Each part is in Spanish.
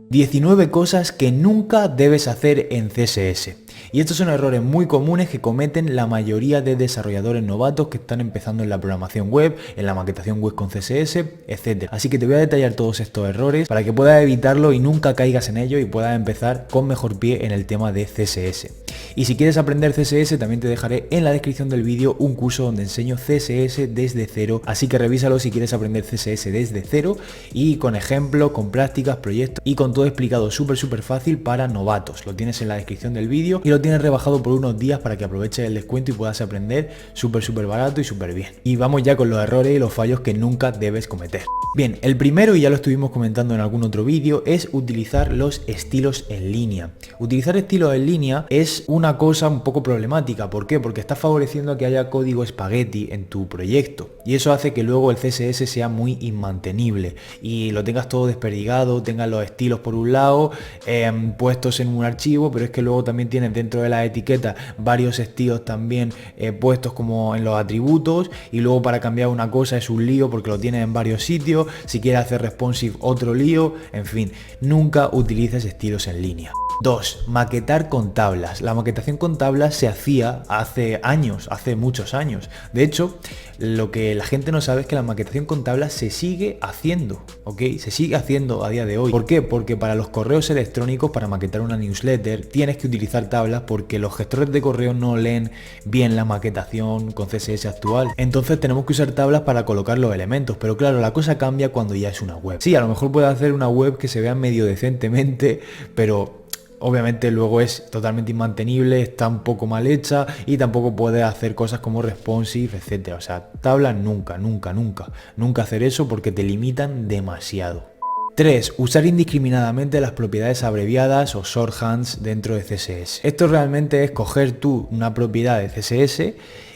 19 cosas que nunca debes hacer en CSS. Y estos son errores muy comunes que cometen la mayoría de desarrolladores novatos que están empezando en la programación web, en la maquetación web con CSS, etc. Así que te voy a detallar todos estos errores para que puedas evitarlo y nunca caigas en ello y puedas empezar con mejor pie en el tema de CSS. Y si quieres aprender CSS, también te dejaré en la descripción del vídeo un curso donde enseño CSS desde cero, así que revísalo si quieres aprender CSS desde cero y con ejemplos, con prácticas, proyectos y con todo explicado súper fácil para novatos. Lo tienes en la descripción del vídeo y lo tienes rebajado por unos días para que aproveches el descuento y puedas aprender súper barato y súper bien. Y vamos ya con los errores y los fallos que nunca debes cometer. Bien, el primero, y ya lo estuvimos comentando en algún otro vídeo, es utilizar los estilos en línea. Utilizar estilos en línea es una cosa un poco problemática. ¿Por qué? Porque está favoreciendo a que haya código espagueti en tu proyecto y eso hace que luego el CSS sea muy inmantenible y lo tengas todo desperdigado, tengas los estilos por un lado puestos en un archivo, pero es que luego también tienes dentro de la etiqueta varios estilos también puestos como en los atributos y luego para cambiar una cosa es un lío porque lo tienes en varios sitios, si quieres hacer responsive otro lío, en fin, nunca utilices estilos en línea. 2. Maquetar con tablas. La maquetación con tablas se hacía hace años, hace muchos años. De hecho, lo que la gente no sabe es que la maquetación con tablas se sigue haciendo, ¿ok? Se sigue haciendo a día de hoy. ¿Por qué? Porque para los correos electrónicos, para maquetar una newsletter, tienes que utilizar tablas porque los gestores de correo no leen bien la maquetación con CSS actual. Entonces tenemos que usar tablas para colocar los elementos, pero claro, la cosa cambia cuando ya es una web. Sí, a lo mejor puedes hacer una web que se vea medio decentemente, pero obviamente luego es totalmente inmantenible, está un poco mal hecha y tampoco puedes hacer cosas como responsive, etcétera. O sea, tablas nunca hacer eso porque te limitan demasiado. 3. Usar indiscriminadamente las propiedades abreviadas o shorthands dentro de CSS. Esto realmente es coger tú una propiedad de CSS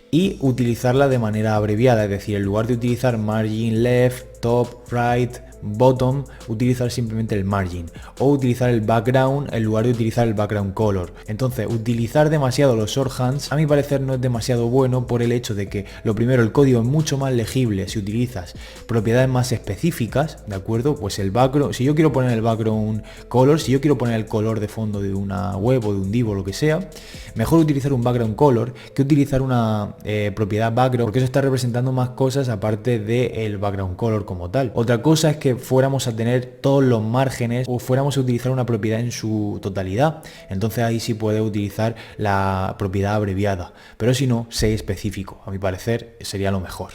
y utilizarla de manera abreviada, es decir, en lugar de utilizar margin left, top, right, bottom, utilizar simplemente el margin o utilizar el background en lugar de utilizar el background color. Entonces, utilizar demasiado los shorthands a mi parecer no es demasiado bueno por el hecho de que, lo primero, el código es mucho más legible si utilizas propiedades más específicas, ¿de acuerdo? Pues el background, si yo quiero poner el background color, si yo quiero poner el color de fondo de una web o de un div o lo que sea, mejor utilizar un background color que utilizar una propiedad background, porque eso está representando más cosas aparte del background color como tal. Otra cosa es que fuéramos a tener todos los márgenes o fuéramos a utilizar una propiedad en su totalidad, entonces ahí sí puedes utilizar la propiedad abreviada, pero si no, sé específico, a mi parecer sería lo mejor.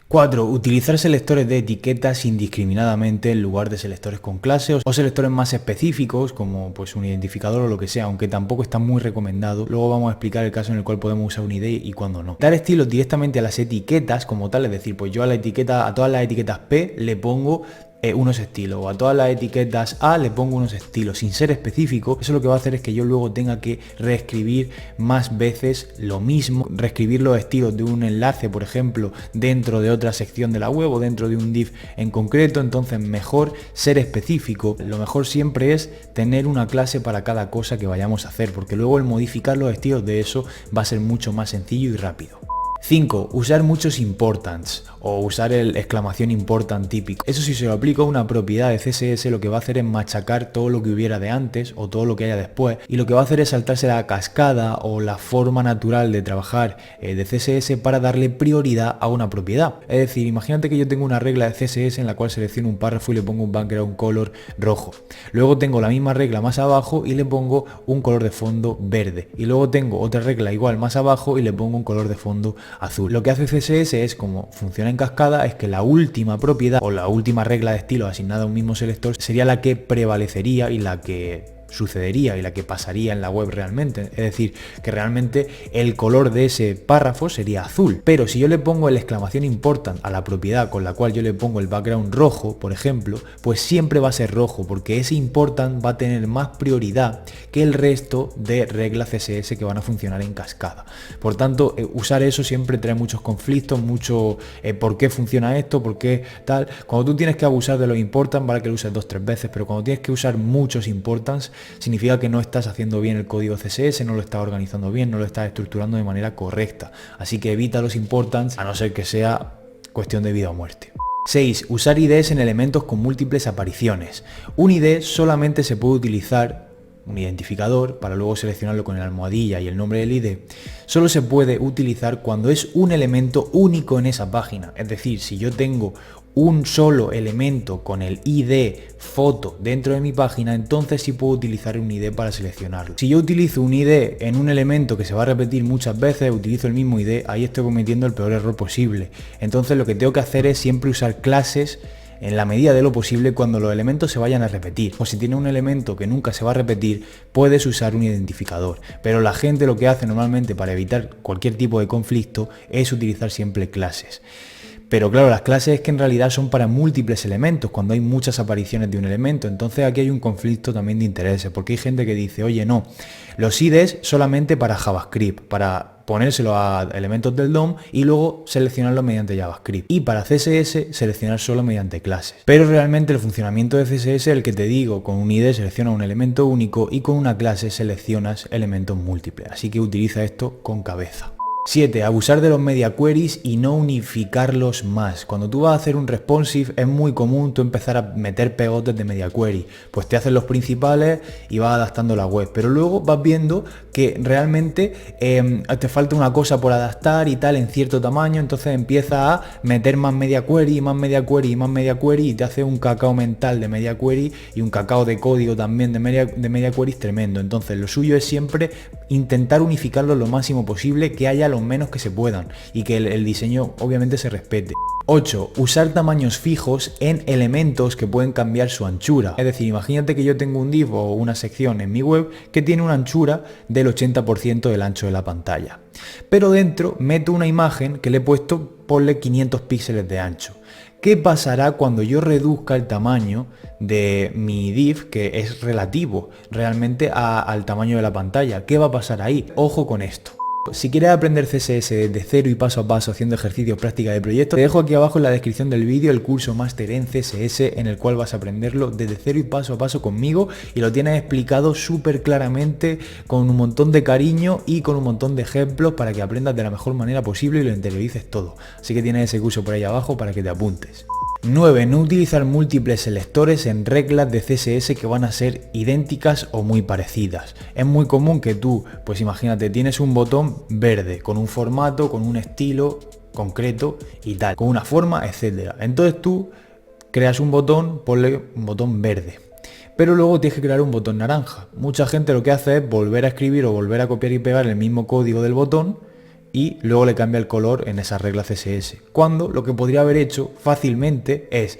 4. Utilizar selectores de etiquetas indiscriminadamente en lugar de selectores con clase o selectores más específicos como pues un identificador o lo que sea, aunque tampoco está muy recomendado. Luego vamos a explicar el caso en el cual podemos usar un ID y cuando no. Dar estilos directamente a las etiquetas como tal, es decir, pues yo a la etiqueta, a todas las etiquetas P le pongo unos estilos, o a todas las etiquetas A le pongo unos estilos sin ser específico. Eso lo que va a hacer es que yo luego tenga que reescribir más veces lo mismo, reescribir los estilos de un enlace, por ejemplo, dentro de otra sección de la web o dentro de un div en concreto. Entonces mejor ser específico. Lo mejor siempre es tener una clase para cada cosa que vayamos a hacer, porque luego el modificar los estilos de eso va a ser mucho más sencillo y rápido. 5. Usar muchos importants o usar el exclamación important típico. Eso si se lo aplico a una propiedad de CSS, lo que va a hacer es machacar todo lo que hubiera de antes o todo lo que haya después, y lo que va a hacer es saltarse la cascada o la forma natural de trabajar de CSS para darle prioridad a una propiedad. Es decir, imagínate que yo tengo una regla de CSS en la cual selecciono un párrafo y le pongo un background color rojo. Luego tengo la misma regla más abajo y le pongo un color de fondo verde. Y luego tengo otra regla igual más abajo y le pongo un color de fondo azul. Lo que hace CSS es, como funciona en cascada, es que la última propiedad o la última regla de estilo asignada a un mismo selector sería la que prevalecería y la que sucedería y la que pasaría en la web realmente. Es decir, que realmente el color de ese párrafo sería azul. Pero si yo le pongo el exclamación important a la propiedad con la cual yo le pongo el background rojo, por ejemplo, pues siempre va a ser rojo, porque ese important va a tener más prioridad que el resto de reglas CSS que van a funcionar en cascada. Por tanto, usar eso siempre trae muchos conflictos, mucho por qué funciona esto, por qué tal. Cuando tú tienes que abusar de los important, vale que lo uses 2-3 veces, pero cuando tienes que usar muchos importans, significa que no estás haciendo bien el código CSS, no lo estás organizando bien, no lo estás estructurando de manera correcta. Así que evita los importans, a no ser que sea cuestión de vida o muerte. 6. Usar IDs en elementos con múltiples apariciones. Un ID solamente se puede utilizar, un identificador, para luego seleccionarlo con el almohadilla y el nombre del ID, solo se puede utilizar cuando es un elemento único en esa página. Es decir, si yo tengo un solo elemento con el ID foto dentro de mi página, entonces sí puedo utilizar un ID para seleccionarlo. Si yo utilizo un ID en un elemento que se va a repetir muchas veces, utilizo el mismo ID, ahí estoy cometiendo el peor error posible. Entonces lo que tengo que hacer es siempre usar clases en la medida de lo posible cuando los elementos se vayan a repetir. O si tienes un elemento que nunca se va a repetir, puedes usar un identificador. Pero la gente lo que hace normalmente para evitar cualquier tipo de conflicto es utilizar siempre clases. Pero claro, las clases es que en realidad son para múltiples elementos, cuando hay muchas apariciones de un elemento. Entonces aquí hay un conflicto también de intereses, porque hay gente que dice, oye, no, los IDs solamente para JavaScript, para ponérselo a elementos del DOM y luego seleccionarlo mediante JavaScript. Y para CSS seleccionar solo mediante clases. Pero realmente el funcionamiento de CSS es el que te digo, con un ID selecciona un elemento único y con una clase seleccionas elementos múltiples. Así que utiliza esto con cabeza. 7. Abusar de los media queries y no unificarlos más. Cuando tú vas a hacer un responsive es muy común tú empezar a meter pegotes de media query. Pues te haces los principales y vas adaptando la web. Pero luego vas viendo que realmente te falta una cosa por adaptar y tal en cierto tamaño. Entonces empiezas a meter más media query, más media query, más media query y te hace un cacao mental de media query y un cacao de código también de media query tremendo. Entonces lo suyo es siempre intentar unificarlo lo máximo posible, que haya los menos que se puedan y que el diseño obviamente se respete. 8. Usar tamaños fijos en elementos que pueden cambiar su anchura. Es decir, imagínate que yo tengo un div o una sección en mi web que tiene una anchura del 80% del ancho de la pantalla. Pero dentro meto una imagen que le he puesto, ponle 500 píxeles de ancho. ¿Qué pasará cuando yo reduzca el tamaño de mi div, que es relativo realmente al tamaño de la pantalla? ¿Qué va a pasar ahí? Ojo con esto. Si quieres aprender CSS desde cero y paso a paso haciendo ejercicios, práctica de proyectos, te dejo aquí abajo en la descripción del vídeo el curso máster en CSS en el cual vas a aprenderlo desde cero y paso a paso conmigo y lo tienes explicado súper claramente, con un montón de cariño y con un montón de ejemplos para que aprendas de la mejor manera posible y lo interiorices todo. Así que tienes ese curso por ahí abajo para que te apuntes. 9. No utilizar múltiples selectores en reglas de CSS que van a ser idénticas o muy parecidas. Es muy común que tú, pues imagínate, tienes un botón verde con un formato, con un estilo concreto y tal, con una forma, etcétera. Entonces tú creas un botón, ponle un botón verde. Pero luego tienes que crear un botón naranja. Mucha gente lo que hace es volver a escribir o volver a copiar y pegar el mismo código del botón y luego le cambia el color en esa regla CSS. Cuando lo que podría haber hecho fácilmente es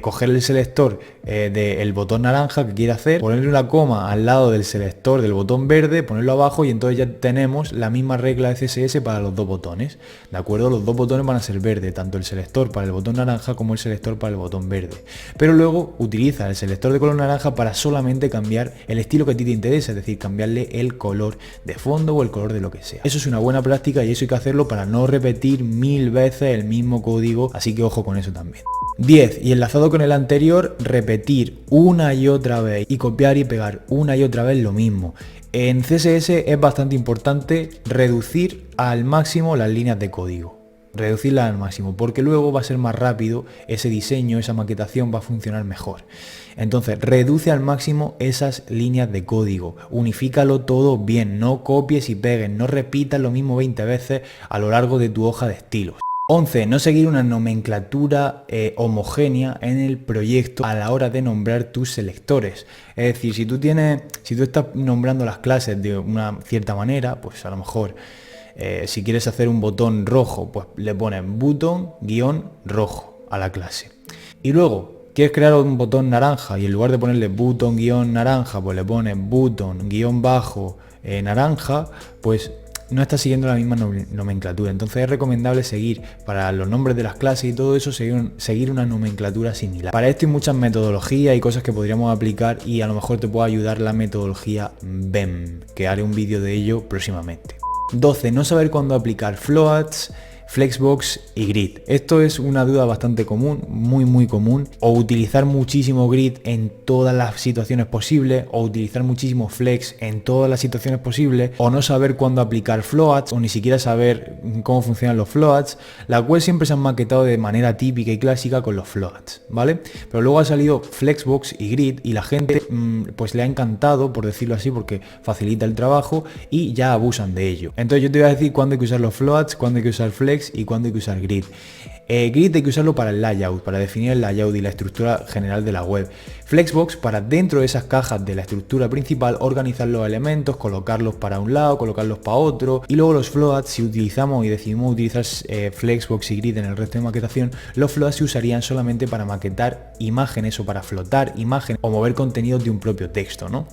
coger el selector del botón naranja que quiere hacer, ponerle una coma al lado del selector del botón verde, ponerlo abajo y entonces ya tenemos la misma regla de CSS para los dos botones. ¿De acuerdo? Los dos botones van a ser verde, tanto el selector para el botón naranja como el selector para el botón verde. Pero luego utiliza el selector de color naranja para solamente cambiar el estilo que a ti te interesa, es decir, cambiarle el color de fondo o el color de lo que sea. Eso es una buena práctica y eso hay que hacerlo para no repetir 1000 veces el mismo código, así que ojo con eso también. 10. Y enlazado con el anterior, repetir una y otra vez y copiar y pegar una y otra vez lo mismo. En CSS es bastante importante reducir al máximo las líneas de código. Reducirlas al máximo, porque luego va a ser más rápido ese diseño, esa maquetación va a funcionar mejor. Entonces, reduce al máximo esas líneas de código, unifícalo todo bien, no copies y pegues, no repitas lo mismo 20 veces a lo largo de tu hoja de estilos. 11. No seguir una nomenclatura homogénea en el proyecto a la hora de nombrar tus selectores. Es decir, si tú estás nombrando las clases de una cierta manera, pues a lo mejor si quieres hacer un botón rojo, pues le pones button-rojo a la clase. Y luego quieres crear un botón naranja y en lugar de ponerle button-naranja, pues le pones button-naranja, pues no estás siguiendo la misma nomenclatura. Entonces es recomendable seguir, para los nombres de las clases y todo eso, seguir una nomenclatura similar. Para esto hay muchas metodologías y cosas que podríamos aplicar y a lo mejor te puede ayudar la metodología BEM, que haré un vídeo de ello próximamente. 12. No saber cuándo aplicar floats, Flexbox y Grid. Esto es una duda bastante común, muy común. O utilizar muchísimo Grid en todas las situaciones posibles, o utilizar muchísimo Flex en todas las situaciones posibles, o no saber cuándo aplicar floats, o ni siquiera saber cómo funcionan los floats. Las webs siempre se han maquetado de manera típica y clásica con los floats, ¿vale? Pero luego ha salido Flexbox y Grid y la gente pues le ha encantado, por decirlo así, porque facilita el trabajo y ya abusan de ello. Entonces yo te voy a decir cuándo hay que usar los floats, cuándo hay que usar Flex y cuándo hay que usar Grid. Grid hay que usarlo para el layout, para definir el layout y la estructura general de la web. Flexbox para dentro de esas cajas de la estructura principal organizar los elementos, colocarlos para un lado, colocarlos para otro. Y luego los floats, si utilizamos y decidimos utilizar Flexbox y Grid en el resto de maquetación, los floats se usarían solamente para maquetar imágenes o para flotar imágenes o mover contenidos de un propio texto, ¿no?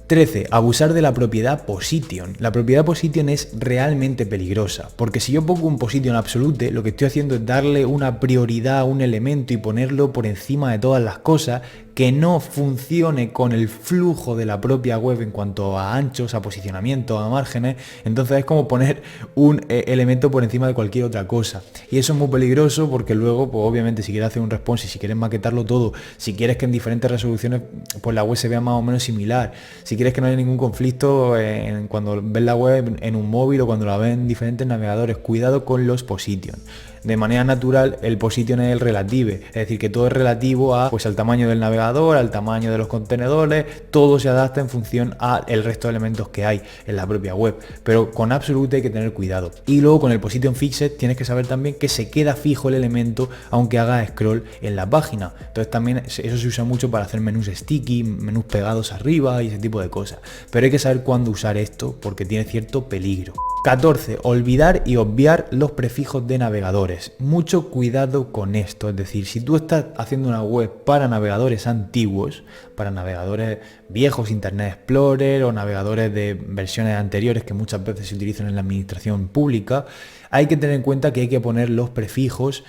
13. Abusar de la propiedad position. La propiedad position es realmente peligrosa, porque si yo pongo un position absolute, lo que estoy haciendo es darle una prioridad a un elemento y ponerlo por encima de todas las cosas, que no funcione con el flujo de la propia web en cuanto a anchos, a posicionamiento, a márgenes. Entonces es como poner un elemento por encima de cualquier otra cosa. Y eso es muy peligroso porque luego, pues obviamente si quieres hacer un response, si quieres maquetarlo todo, si quieres que en diferentes resoluciones pues la web se vea más o menos similar, si quieres que no haya ningún conflicto cuando ves la web en un móvil o cuando la ves en diferentes navegadores, cuidado con los position. De manera natural el position es el relative, es decir, que todo es relativo a, pues, al tamaño del navegador, al tamaño de los contenedores, todo se adapta en función al resto de elementos que hay en la propia web, pero con absolute hay que tener cuidado. Y luego con el position fixed tienes que saber también que se queda fijo el elemento aunque haga scroll en la página. Entonces también eso se usa mucho para hacer menús sticky, menús pegados arriba y ese tipo de cosas, pero hay que saber cuándo usar esto porque tiene cierto peligro. 14. Olvidar y obviar los prefijos de navegadores. Mucho cuidado con esto, es decir, si tú estás haciendo una web para navegadores antiguos, para navegadores viejos, Internet Explorer o navegadores de versiones anteriores que muchas veces se utilizan en la administración pública, hay que tener en cuenta que hay que poner los prefijos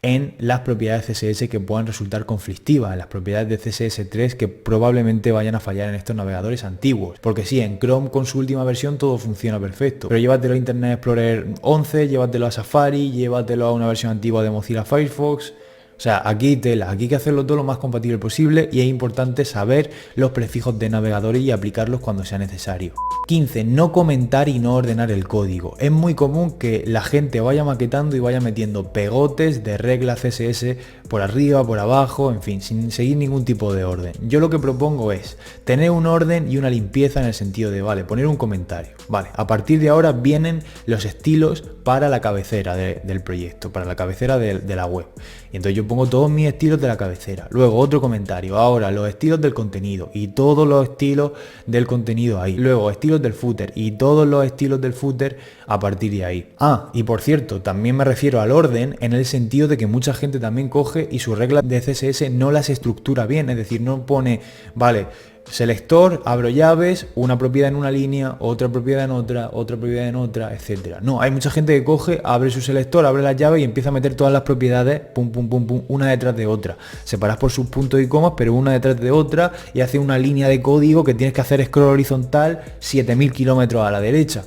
en las propiedades CSS que puedan resultar conflictivas, en las propiedades de CSS3 que probablemente vayan a fallar en estos navegadores antiguos. Porque sí, en Chrome con su última versión todo funciona perfecto, pero llévatelo a Internet Explorer 11, llévatelo a Safari, llévatelo a una versión antigua de Mozilla Firefox. O sea, aquí tela, aquí hay que hacerlo todo lo más compatible posible y es importante saber los prefijos de navegadores y aplicarlos cuando sea necesario. 15. No comentar y no ordenar el código. Es muy común que la gente vaya maquetando y vaya metiendo pegotes de reglas CSS por arriba, por abajo, en fin, sin seguir ningún tipo de orden. Yo lo que propongo es tener un orden y una limpieza en el sentido de, vale, poner un comentario. Vale, a partir de ahora vienen los estilos para la cabecera del proyecto, para la cabecera de la web. Y entonces yo pongo todos mis estilos de la cabecera. Luego otro comentario, ahora los estilos del contenido y todos los estilos del contenido ahí. Luego estilos del footer y todos los estilos del footer a partir de ahí. Ah, y por cierto, también me refiero al orden en el sentido de que mucha gente también coge y sus reglas de CSS no las estructura bien, es decir, no pone, vale, selector, abro llaves, una propiedad en una línea, otra propiedad en otra propiedad en otra, etcétera. No, hay mucha gente que coge, abre su selector, abre las llaves y empieza a meter todas las propiedades, pum, pum, pum, pum, una detrás de otra. Separas por sus puntos y comas, pero una detrás de otra y hace una línea de código que tienes que hacer scroll horizontal 7000 kilómetros a la derecha.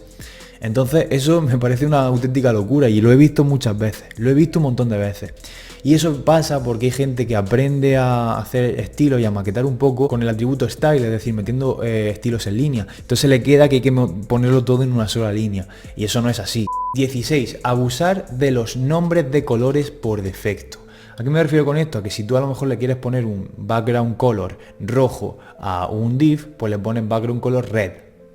Entonces eso me parece una auténtica locura y lo he visto muchas veces, lo he visto un montón de veces. Y eso pasa porque hay gente que aprende a hacer estilos y a maquetar un poco con el atributo style, es decir, metiendo estilos en línea. Entonces le queda que hay que ponerlo todo en una sola línea y eso no es así. 16. Abusar de los nombres de colores por defecto. ¿A qué me refiero con esto? A que si tú a lo mejor le quieres poner un background color rojo a un div, pues le pones background color red,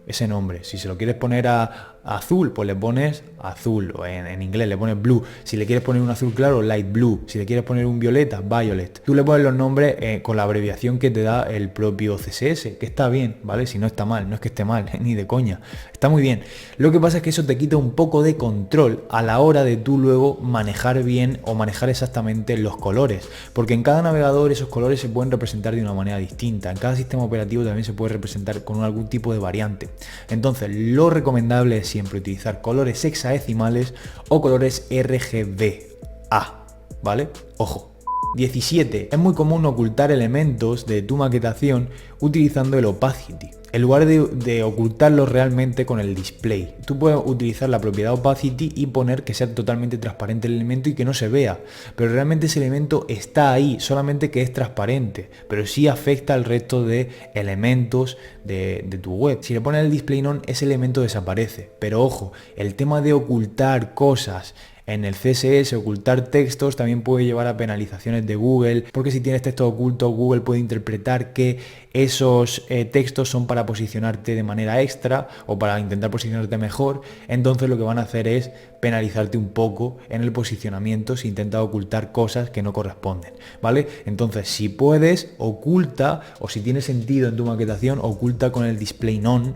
ese nombre. Si se lo quieres poner a azul, pues le pones azul, o en inglés le pones blue. Si le quieres poner un azul claro, light blue. Si le quieres poner un violeta, violet. Tú le pones los nombres con la abreviación que te da el propio CSS, que está bien, ¿vale? Si no está mal, no es que esté mal, ni de coña. Está muy bien. Lo que pasa es que eso te quita un poco de control a la hora de tú luego manejar bien o manejar exactamente los colores. Porque en cada navegador esos colores se pueden representar de una manera distinta. En cada sistema operativo también se puede representar con algún tipo de variante. Entonces, lo recomendable es siempre utilizar colores hexadecimales o colores RGBA, ¿vale? Ojo. 17. Es muy común ocultar elementos de tu maquetación utilizando el opacity, en lugar de ocultarlos realmente con el display. Tú puedes utilizar la propiedad opacity y poner que sea totalmente transparente el elemento y que no se vea, pero realmente ese elemento está ahí, solamente que es transparente, pero sí afecta al resto de elementos de tu web. Si le pones el display none, ese elemento desaparece, pero ojo, el tema de ocultar cosas en el CSS, ocultar textos, también puede llevar a penalizaciones de Google, porque si tienes textos ocultos, Google puede interpretar que esos textos son para posicionarte de manera extra o para intentar posicionarte mejor. Entonces lo que van a hacer es penalizarte un poco en el posicionamiento si intentas ocultar cosas que no corresponden, ¿vale? Entonces, si puedes, oculta, o si tiene sentido en tu maquetación, oculta con el display none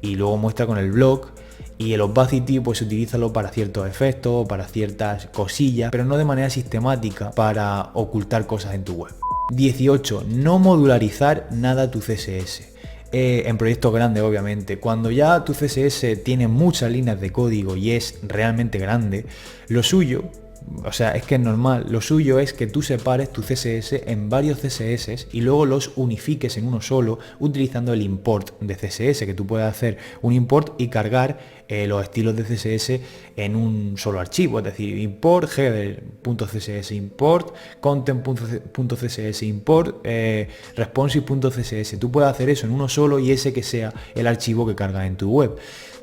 y luego muestra con el block. Y el opacity pues utilízalo para ciertos efectos, para ciertas cosillas, pero no de manera sistemática para ocultar cosas en tu web. 18. No modularizar nada tu CSS. En proyectos grandes, obviamente. Cuando ya tu CSS tiene muchas líneas de código y es realmente grande, lo suyo, o sea, es que es normal, lo suyo es que tú separes tu CSS en varios CSS y luego los unifiques en uno solo utilizando el import de CSS, que tú puedes hacer un import y cargar los estilos de CSS en un solo archivo, es decir, import header.css import, content.css import, responsive.css. Tú puedes hacer eso en uno solo y ese que sea el archivo que cargas en tu web,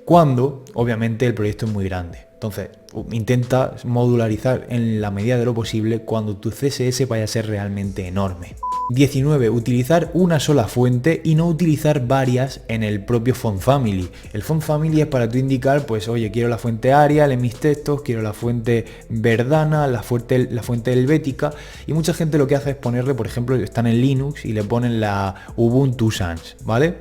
cuando obviamente el proyecto es muy grande. Entonces, intenta modularizar en la medida de lo posible cuando tu CSS vaya a ser realmente enorme. 19. Utilizar una sola fuente y no utilizar varias en el propio font family. El font family es para tú indicar, pues, oye, quiero la fuente Arial en mis textos, quiero la fuente Verdana, la fuente helvética, y mucha gente lo que hace es ponerle, por ejemplo, están en Linux y le ponen la Ubuntu Sans, ¿vale?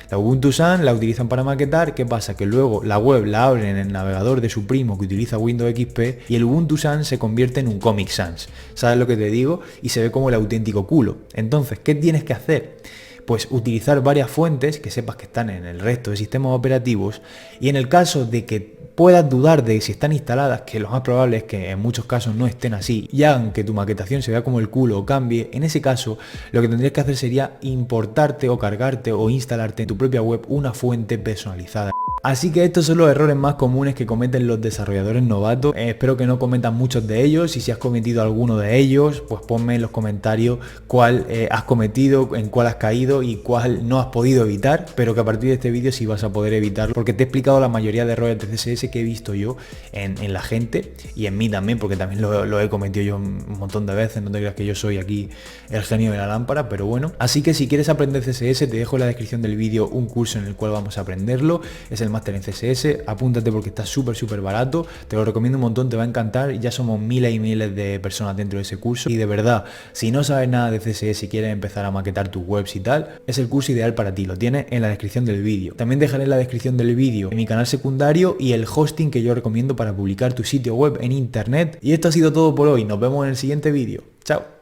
La Ubuntu Sans la utilizan para maquetar. ¿Qué pasa? Que luego la web la abren en el navegador de su primo que utiliza Windows XP y el Ubuntu Sans se convierte en un Comic Sans. ¿Sabes lo que te digo? Y se ve como el auténtico culo. Entonces, ¿qué tienes que hacer? Pues utilizar varias fuentes que sepas que están en el resto de sistemas operativos, y en el caso de que puedas dudar de si están instaladas, que lo más probable es que en muchos casos no estén así y hagan que tu maquetación se vea como el culo o cambie, en ese caso lo que tendrías que hacer sería importarte o cargarte o instalarte en tu propia web una fuente personalizada. Así que estos son los errores más comunes que cometen los desarrolladores novatos. Espero que no cometan muchos de ellos, y si has cometido alguno de ellos, pues ponme en los comentarios cuál has cometido, en cuál has caído y cuál no has podido evitar, pero que a partir de este vídeo sí vas a poder evitarlo, porque te he explicado la mayoría de errores de CSS que he visto yo en la gente y en mí también, porque también lo he cometido yo un montón de veces. No te creas que yo soy aquí el genio de la lámpara, pero bueno. Así que si quieres aprender CSS, te dejo en la descripción del vídeo un curso en el cual vamos a aprenderlo. Es el máster en CSS, apúntate porque está súper barato, te lo recomiendo un montón, te va a encantar. Ya somos miles y miles de personas dentro de ese curso, y de verdad, si no sabes nada de CSS y quieres empezar a maquetar tus webs y tal, es el curso ideal para ti. Lo tienes en la descripción del vídeo. También dejaré en la descripción del vídeo mi canal secundario y el hosting que yo recomiendo para publicar tu sitio web en internet. Y esto ha sido todo por hoy, nos vemos en el siguiente vídeo. Chao.